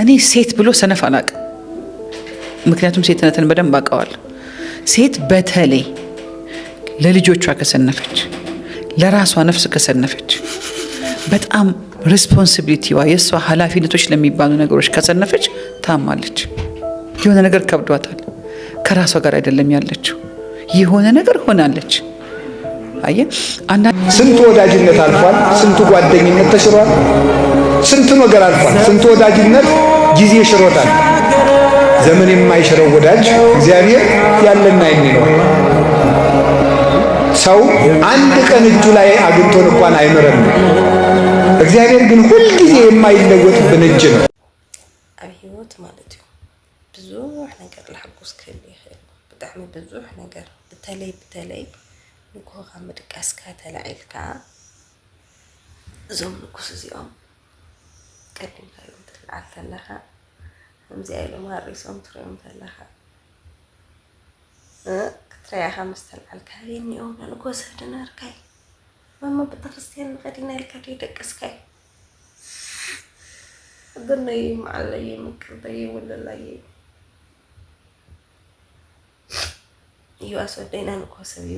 እኔ ሴት ብሎ ሰነፍ አላቅም። ምክንያቱም ሴትነትን በደንብ አውቀዋለሁ። ሴት በተለይ ለልጆቿ ከሰነፈች፣ ለራሷ ነፍስ ከሰነፈች፣ በጣም ሪስፖንሲቢሊቲዋ የእሷ ኃላፊነቶች ለሚባሉ ነገሮች ከሰነፈች ታማለች። የሆነ ነገር ከብዷታል። ከራሷ ጋር አይደለም ያለችው፣ የሆነ ነገር ሆናለች። አየ ስንቱ ወዳጅነት አልፏል፣ ስንቱ ጓደኝነት ተሽሯል፣ ስንቱ ነገር አልፏል። ስንቱ ወዳጅነት ጊዜ ሽሮታል። ዘመን የማይሽረው ወዳጅ እግዚአብሔር ያለና የሚኖር ሰው አንድ ቀን እጁ ላይ አግኝቶን እንኳን አይምረም። እግዚአብሔር ግን ሁል ጊዜ የማይለወጥብን እጅ ነው። አብዮት ማለት ነው። ብዙ ነገር ለሐጎስ ከል ይሄድ በጣም ብዙ ነገር በተለይ ንኮኻ ምድቃስካ ተላዒልካ ዞም ንኩስ እዚኦም ቀድምካ ትልዓል ተለኻ ከምዚኣ ኢሎም ሃሪሶም ትሪኦም ተለኻ ክትረያኻ ምስ ተልዓልካ የኒኦም ንጎሰ ድነርካይ ማማ ቤተክርስቲያን ንኸዲና ኢልካ ደቀስካይ እድነይ ማዓለየ ምቅርበየ ወለላየ እዩ አስወደይና ንጎሰ እዩ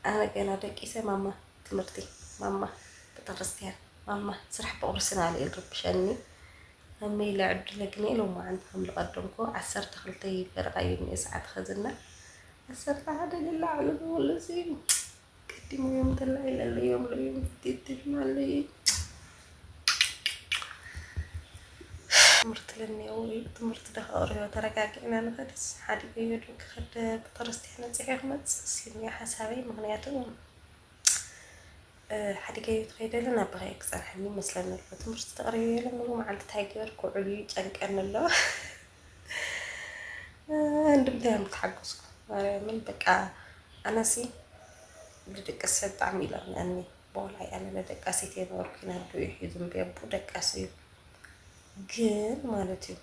أنا جانا دقيسة ماما تمرتي ماما بتغرستيان ماما سرح بقرصنا على الرب شاني همي لعب لقني لو ما عندهم لقدرمكو عسرت خلطي برقايني ساعات خزنا عسرت هذا لله على ولا زين قدموا يوم طلع الى اليوم اليوم تدفنا لي مرت لني أوري تمرت دهاري وتركاكينا نفدس حادي بيدوك خد بترستينا صحيح ما تسيني حسابي مغنياتهم حادي جاي تخيل لنا بغيك صراحني مثلا تمرت تقريبا لما ما عند تايجر كعلي جنكن الله عندهم دايم تحققوا من بقى أنا سي بدك أسد عميلة لأني بولاي أنا بدك أسيتين وركنا بدو يحيدون بيبو دك أسيو ግን ማለት ነው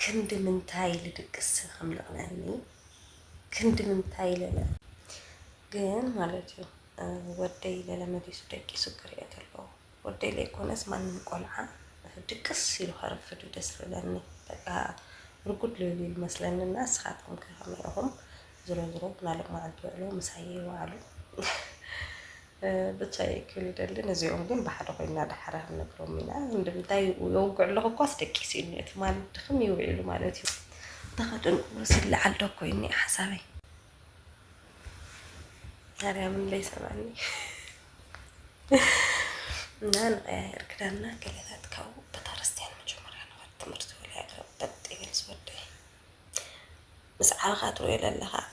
ክንድ ምን ታይል ድቅስ ከምለናኒ ክንድ ምን ታይል ግን ማለት ነው ወደይ ለለመዲሱ ደቂሱ ክሪያተለው ወደይ ላይ ኮነስ ማንም ቆልዓ ድቅስ ሲሉ ሀረፈዱ ደስ ብለኒ በቃ ርጉድ ለሊል መስለንና ስኻቶም ከመያሁም ዝሮ ምናልባት ማለት ነው ምሳዬ ዋሉ بتشاي كل دلنا زيهم جنب بحر خوينا دحرها نقرأ منها عندما تاي ويوقع له قاس دكيسين ثمان تخمي ويعلو مالتي تاخدن وصل لعلو كويني حسابي هذا من ليس معني نان غير كلامنا كلمات كو بترستين مجمرة أنا وتمرت ولا بدي سودي بس على خاطر ولا لها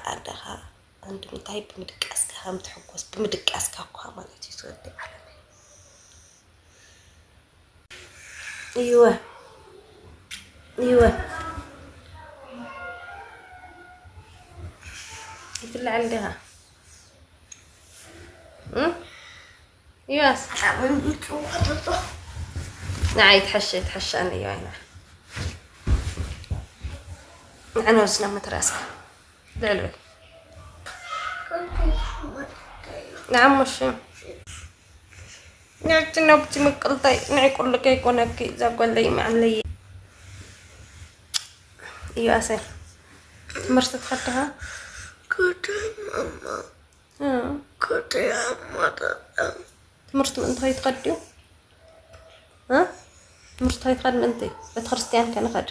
عندها عندهم طيب بمدقاسك هم تحقوس بمدقاسك أقوى مالتي سودي علمي أيوة يطلع عندها أيوة نعم يتحشى أنا أيوة أنا وزنا متراسك دلوي نعم مش نعتنا بتمقلطي نعيقول لك يكونك اذا قال لي معلي ايوه اسف مرت تخدها كنت ماما كنت يا ماما مرت من انت تقديو ها مرت هاي تقد من انت بتخرستيان كان خد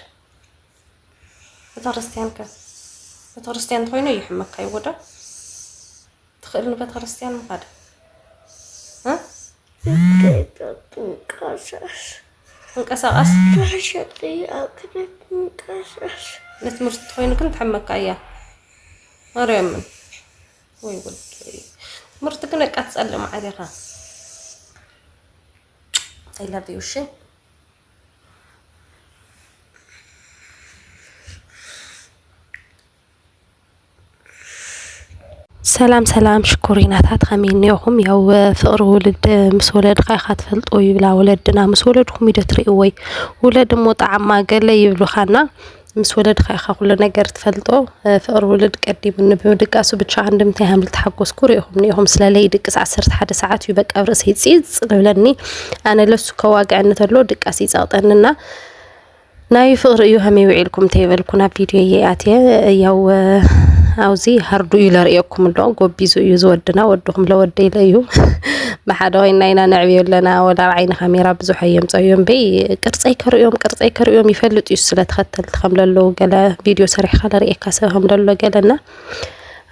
بتخرستيان خوينا يحمك هاي ودا تخيلوا بتخرستيان مقاد ها انقصاص شقي اكلت انقصاص نتمرت خوينا كنت حمك اياه مريم وي ولدي مرتك انك تسلم عليها I love you شي سلام شكوريناتات خمينيهم يو فقر ولد مس ولد خايخة تفلطو يبلا ولدنا مس ولدكم يدتريقوي ولد مو طعم ما قال لي يبلو خانا مس ولد خا كل ነገር تፈልጦ ፍቅር ولد ቀዲም ንብድቃሱ ብቻ አንድም ታይም ልትሐጎስ ኩሪሁም ነይሁም ስለለይ ድቅስ 11 ሰዓት ይበቃ ብረስ ይጽጽ ለብለኒ አነ ለሱ ከዋጋነት አለ ድቃስ ይጻውጠንና ናይ ፍቅር እዩ ሃመ ይውልኩም ተይበልኩና ቪዲዮ ያያት ያው አውዚ ሃርዱ ይለርየኩም ዶ ጎቢዙ እዩ ዝወድና ወድኩም ለወደይ ለዩ بحدوي ناينا نعبي لنا ولا عين خميرة بزح يمصيون بي قرصي كريوم يفلط يسلت ختل خمللو قلا فيديو سريع خلر يكاسهم للو قالنا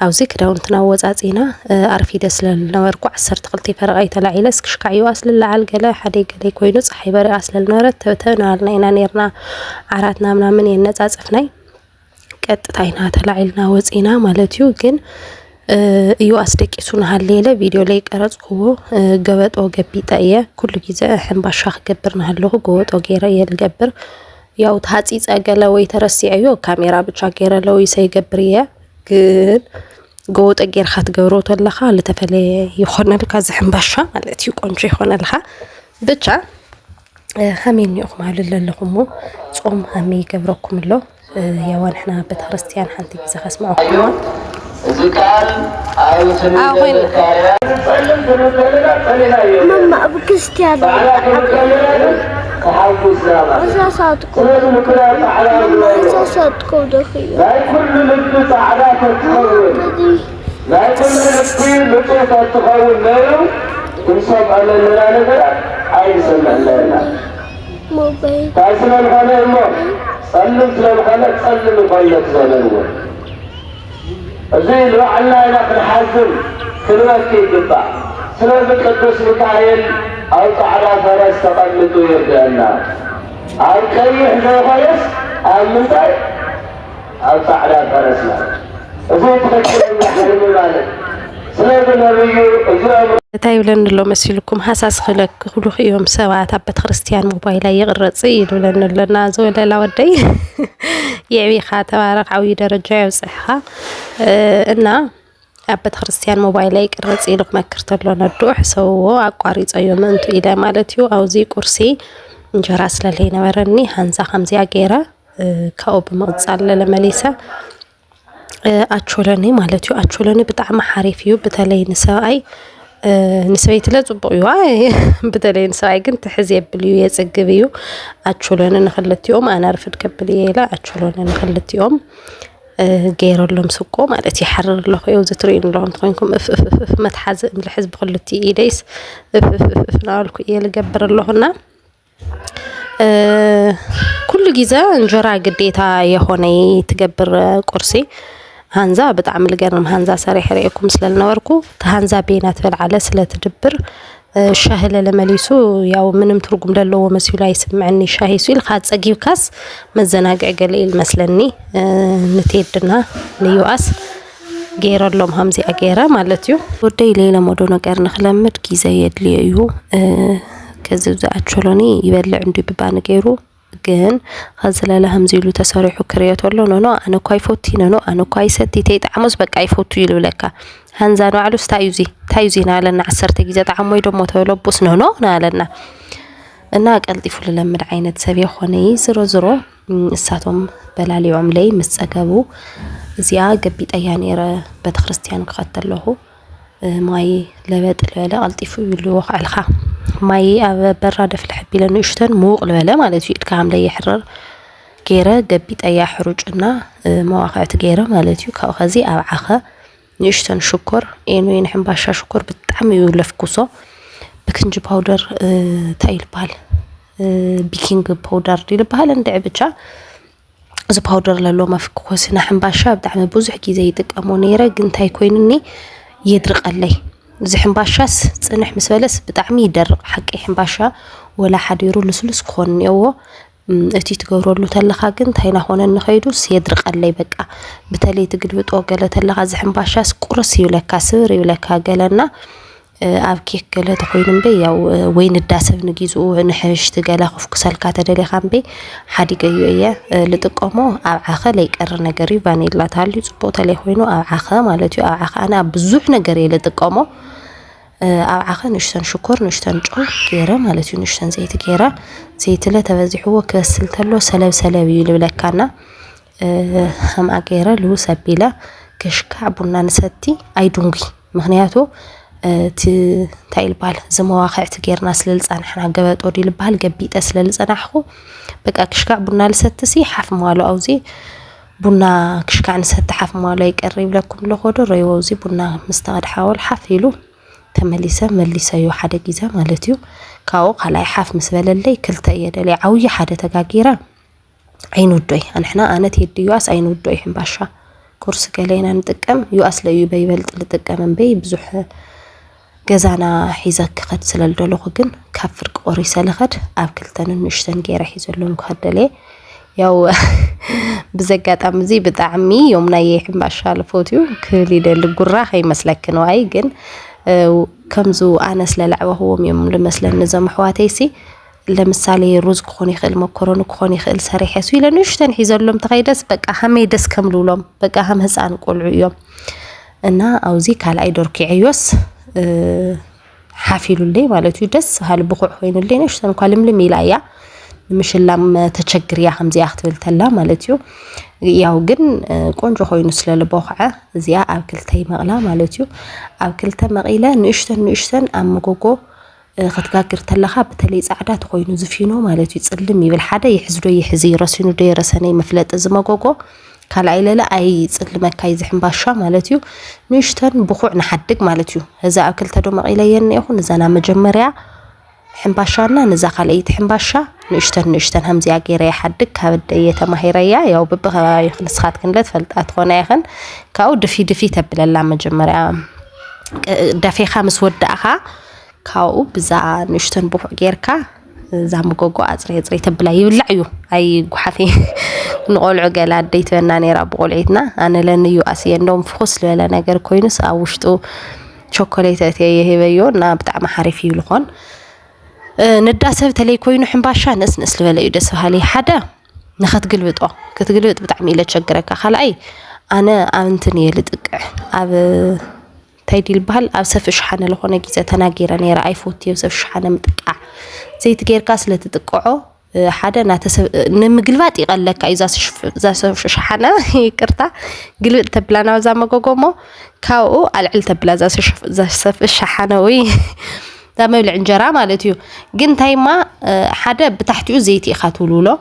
او ذكر دون تنوزاتينا عرفي دس لنوركو 10 تقلتي فرقاي تلاعيلس كشكعيو اصل العل قلا حدي قلي كوينو صحي بري اصل النورت تبتنا لنا نيرنا عراتنا من ينصصفناي ቀጥታይና ተላዕልና ወጽና ማለትዩ ግን እዩ አስደቂሱን ሀሌለ ቪዲዮ ላይ ቀረጽኩዎ ገበጦ ገቢጣየ ኩሉ ጊዜ ሕምባሻ ገብርና ሀለሁ ገበጦ ገራ የልገብር ያው ታጺ ጸገለ ወይ ተረሲዩ ካሜራ ብቻ ገረለው ይሰይገብርየ ግን ገበጦ ገር ኻት ገብሮ ተለኻ ለተፈለ ይሆነል ካዝ ሕምባሻ ማለትዩ ቆንጆ ይሆነልኻ ብቻ ሀሚን ይኹም አለለኹም ጾም ሀሚ ገብረኩም ሎ يوان احنا بتخرستيان حنتي بزا خسمعوكم ذكال عاوين ماما ابو كريستيان اساساتكم اساساتكم دخيل لا كل لب سعادات تخون لا كل لب لطوفة تخون نيرو تنصب على الليلة عين سمع الليلة موبايل تاسنا الخانة امو سلم سلام سلم الخيلة زلنوا زين وعلا نحن حزم كلمات كيدبع سلام القدس مكايل او تعالى فرس تقلتوا يردنا او كيح زي خيس او منتاي او تعالى فرس مالك زين تخشل المحرم مالك سلام النبي ازرام تايلن لو مسيلكم حساس خلق خلوخ يوم سوات ابت خريستيان موبايل يقرصي يلولن لنا زول لا ودي يعوي خاتبارك عوي درجه يوصحها እና ابت خريستيان موبايل يقرصي لك مكرتلو ندوح سو አቋሪጽ يومንቱ ኢለ ማለትዩ አውዚ ቁርሲ እንጀራ ስለለይ ነበርኒ ሃንዛ ሐምዚያ ገራ ካኦብ መጽአለ ለመሊሳ አቾለኒ ማለትዩ አቾለኒ በጣም ሐሪፍዩ በተለይ ንሰአይ ንሰይት ለጽቡዩ በተለይ ንሰአይ ግን ተሕዝ ይብልዩ የጽግብዩ አቾለኒ ንخلتيوم አና አርፍድ ከብል ይላ አቾለኒ ንخلتيوم ገይረሎም ስቆ ማለት ይሐረር ለኹ የው ዘትሪን ለሁም ትኮንኩም መትሐዝ ለሕዝብ خلتي ኢደይስ ናልኩ ይልገብር ለሁና ኩሉ ጊዜ እንጀራ ግዴታ የሆነ ትገብር ቁርሲ ሃንዛ በጣም ልገርም ሃንዛ ሰሪሕ ረይኩም ስለልነበርኩ ሃንዛ ቤናት በልዓለ ስለትድብር ሻህለ ለመሊሱ ያው ምንም ትርጉም ለለው መስይሉ አይስምዕኒ ሻሂ ሲል ኻጸጊብካስ መዘናግዕ ገለይል መስለኒ ንቴድና ንዩአስ ገይረሎም ሃምዚ አገራ ማለትዩ ወደይ ሌላ ሞዶ ነገር ንخلምድ ጊዜ የድልዩ ከዝብዛ አቾሎኒ ይበልዕ እንዱ ብባን ገይሩ ግን خزلለ همزيሉ ተሰሪሑ ክሪያቶሎ ነው አነ ኳይፎቲ ነው አነ ኳይሰቲ ተይጣሙስ በቃ ይፎቱ ይሉለካ ሃንዛ ነው አሉስ ታዩዚና ለና 10 ጊዜ ጣዕሞይ ደሞ ተለብስ ነው ናለና እና ቀልጢፉ ለምድ አይነት ሰብ የሆነ ዝሮ እሳቶም በላሊዮም ላይ መስጸገቡ እዚያ ገቢ ጠያኔረ በተክርስቲያን ከተለሁ ማይ ለበጥ ለለ ቀልጢፉ ይሉ ወخالኻ ማይ አበ በራደ ፍልሕ ቢለን ይሽተን ሙቅ ለለ ማለት ይልካም ላይ ይحرر ገይረ ገቢ ጠያ ሕሩጭና መዋኻት ገይረ ማለት እዩ ካብ ኸዚ አብዓኸ ይሽተን ሽኮር ኤኖይን ሕምባሻ ሽኮር በጣም ይለፍኩሶ በክንጅ ፓውደር ታይልባል ቢኪንግ ፓውደር ይልባል እንደ ብቻ እዚ ፓውደር ለሎ መፍኩስና ሕምባሻ በጣም ብዙሕ ጊዜ ይጥቀሙ ነይረ ግን ታይ ኮይንኒ يدرقلي زي حنباشاس صنح مسبلس بطعم يدرق حقي حنباشا ولا حديرو لسلس كون يو اتي تغورلو تلخا كن تاينا هونن نخيدوس يدرقلي بقى بتالي تقدبطو غله تلخا زي حنباشاس قرص يولكا سر يولكا غلنا ابكي غله تخوينم بي ياو وين الداسب نغيزو نحش تغلا خف كسلكا تدلي خامبي حديقيو يا لتقومو ابعخ ليقر نغري فانيلا تالي صبوتا لي خوينو ابعخ مالتي ابعخ انا بزح نغري لتقومو ابعخ نشتن شكر نشتن ጮ ገራ ማለት ነው። ነሽተን ዘይት ገራ ዘይት ለተበዚሁ ወከስልተሎ ሰለብ ይልብለካና هم أجيرة لو سبيلة كشكع بنا نستي أيدونجي مغنياتو تايل بال زمواقع تجيرنا سللس أنا حنا جبت أوري البال جبيت أسللس أنا أخو بقى كشكع بنا لستسي حف مالو أوزي بنا كشكع نست حف مالو يقرب لكم لخدو ريوزي بنا مستغد حاول حفيلو مليسة يو حدا جيزة مالتيو كاو خلاي حاف مسبل اللي كلتا يدلي عوي حدا تجاجيرة عينو دوي أنا تيدي يواس عينو دوي حنباشا كورس قالينا نتقم يواس لا يبيبلت لتقم بي بزح جزانا حيزك قد سلالدلو خجن كفر قوري سلخد أكلتن نشتن جيرة حيزلون كهدلي يو بزقات أمزي بتعمي يومنا يحنباشا لفوتيو كلي دل جراح يمسلك نوعي جن كمزو أنس للعبة هو يوم لمثلا نظام حواتيسي لمثالي رز كخوني خل مكرونة كخوني خل سريح يسوي لنشتن حيزر لهم تغيدس بقى هم يدس كملوا لهم بقى هم هسان قول عيوم إنها أو زيك على أي دور كعيوس حافلوا اللي مالتو دس هالبقوع وين اللي نشتن كلام لميلايا مش لما تشجر يا حمزي أختبل تلا مالتيو ياو جن كونجو خوي نسلا لبوقعة زيا أو كلتي مغلا مالتيو أو كلتا مغيلة نشتن أم جوجو قد كاكر تلخا بتلي سعدات خوي نزفينو مالتيو تسلمي بالحدا يحزدو يحزي راسينو دي رساني مفلت زما جوجو كالعيلة لا أي تسلم كاي زحم باشا مالتيو نشتن بخوع نحدق مالتيو هذا أو كلتا دو مغيلة ينيخو نزانا مجمريا حنباشانا نزاقليت حنباشا نشتن همزي عقيري حدك هبدأ يتمهيريا يو ببغا يخلص خات كنلت فلتات خونا يخن كاو دفي تبلا اللعمة جمريا دفي خامس ودأها كاو بزا نشتن بوح جيركا زعم جوجو أزري تبلا يولعيو أي قحفي نقول عقلات ديت بناني راب قوليتنا أنا لأن يو أسيا نوم فخص ولا نجر كوينس أو وشتو شوكولاتة هي بيو نا بتاع محارفي يلقون نداسب تلي كوينو حنباشا نس لولا يدس هالي حدا نخت قلبط كتقلبط بتعميله تشجرك خلاي أنا أنتني لدقع أب تايدي البهل أب سفش حنا لخونا جيزة تناجيرا نيرا أي فوتي وسفش حنا متقع زي تجير كاس لتتقعو حدا ناتسب نمقلبات يقلك إذا سفش حنا يكرتا قلبط تبلانا وزاما قوقومو كاو العل تبلا زا سفش حناوي دا مبلع انجرا مالتيو جن تايما حدا بتحتيو زيتي خاتولولو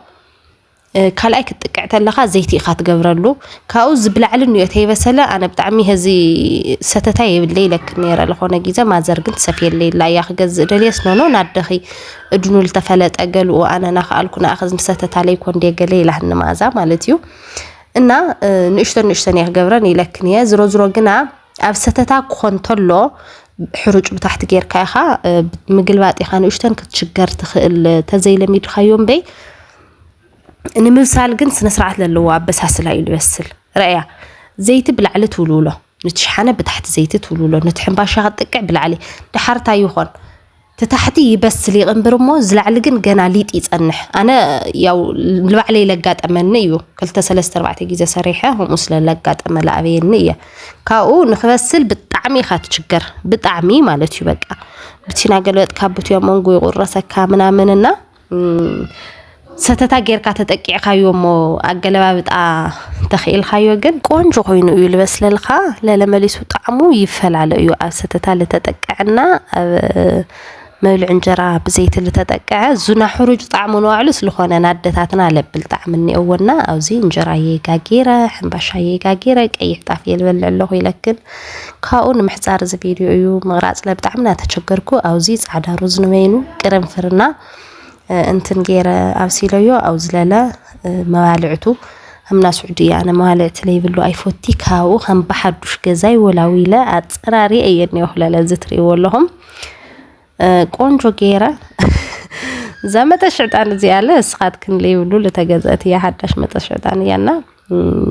كالاي كتقعت لها زيتي خات قبرلو كاو زبلع لنو يتي بسلا انا بتعمي هزي ستتاي بالليلك نيره لخونه جيزه ما زرقت سفي الليل لا ياخغز دليس نونو نادخي ادنو التفلت اقل وانا ناخالكنا اخذ مستت عليكم دي قليله نمازا مالتيو እና ንሽተን ያገብረን ይለክንየ ዝሮ ግና ኣብ ሰተታ ኮንተሎ حروج بتحت غير كايخا مقلبات يخان وشتن كتشجر تخيل تزيلميد خيوم بي ان مبسال جن سنسرعت للوا بس حسلا يلبسل رأيا زيت بالعلى تولوله نتشحنه بتحت زيت تولوله نتحن باشا تقع بالعلي دحرتا يخون تتحتي بس لي غنبرمو زلعل جن جنا ليت يصنح انا ياو البعلي لقات امنيو قلت 3-4 جيزه صريحه هم مسل لقات امل ابينيه كاو نخبسل بطعمي خاتشجر بطعمي مالتي بقى بتينا قلت كابتو يمونغو يقرسك منامننا ستتا غيركا تطقي خايومو اغلبابጣ تخيل خايو جن ቆንጆ ኮይኑ ይልበስለልካ ለለመሊሱ ጣዕሙ ይፈላል እዩ ኣብ ስተታ ለተጠቀዕና مبلع انجرا بزيت اللي تتقع زنا حروج طعمه نوعلو ስለሆነ ናደታትና ለብል ጣዕምኒ እወና አውዚ እንጀራ የጋጊራ ሕንባሻ የጋጊራ ቀይሕ ጣፍ የልበልዕለሁ ይለክን ካኡን ምሕጻር ዝ ቪዲዮ እዩ መግራጽ ለብጣዕምና ተቸገርኩ አውዚ ጻዕዳ ሩዝ ንመይኑ ቅርንፍርና እንትን ገይረ ኣብሲለዮ አውዝለለ መባልዕቱ همنا سعودية أنا مالعت لي بلو أيفوتي كاو هم بحدوش جزاي ولا ويلا أتراري أيني وحلا لزتري ولهم قونجو جيرة زي ما تشعطان زيالة سقات كن لي بلو لتجزأتي حداش ما تشعطان يانا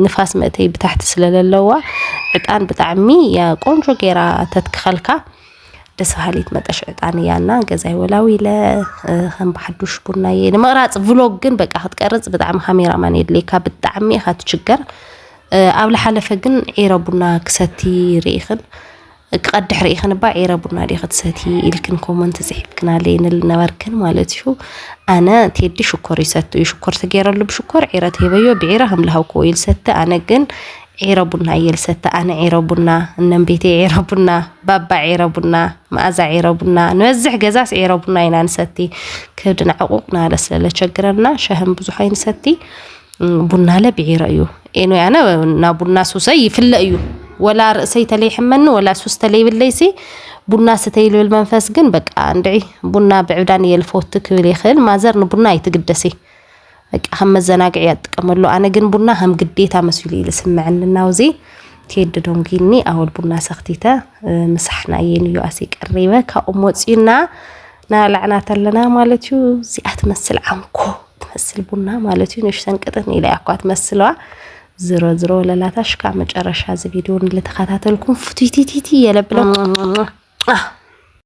نفاس متي بتحت سلال اللوا عطان بتعمي يا قونجو جيرة تتكخلكا دسهاليت ما تشعطان يانا جزاي ولا ويلا هم بحدوش بناي نمرات فلوج جن بقى هتقرص بتعم خميرة ما ندليكا بتعمي هتشجر أول حلفة جن عيربنا كستي ريخن قد حريخن بعيرة بنا دي ختستي إلكن كومنت زحبكن علينا النوركن مالتشو أنا تيدي شكر يستو يشكر تجير اللي بشكر عيرة هبيو بعيرة هم لها كويل ستة أنا جن عيرة بنا يل ستة أنا عيرة بنا النبيتي عيرة بنا بابا عيرة بنا مأزع عيرة بنا نوزع جزاس عيرة بنا ينان ستي كدنا عقوقنا لسلا شجرنا شهم بزحين ستي بنا لا بعيرة يو إنه أنا نابونا سوسي في اللأيو ولا رأسي تلي حمن ولا سوس تلي بالليسي بنا ستيلو المنفس جن بق عندي بنا بعداني الفوتك وليخل ما زرن بنا يتقدسي هم الزناقعيات كملو أنا جن بنا هم قديتها مسؤولي لسمع عن الناوزي كيد دونجيني أول بنا سختيته مسحنا ينيو أسيك الريبة كأموتينا نالعنات لنا مالتيو زيات مسل عنكو تمثل بنا مالتيو نش سنقطني لا اكو تمثلوا زرو لا تشكع مجرش هذا فيديو اللي تخاتلكم فتيتيتي يلبلا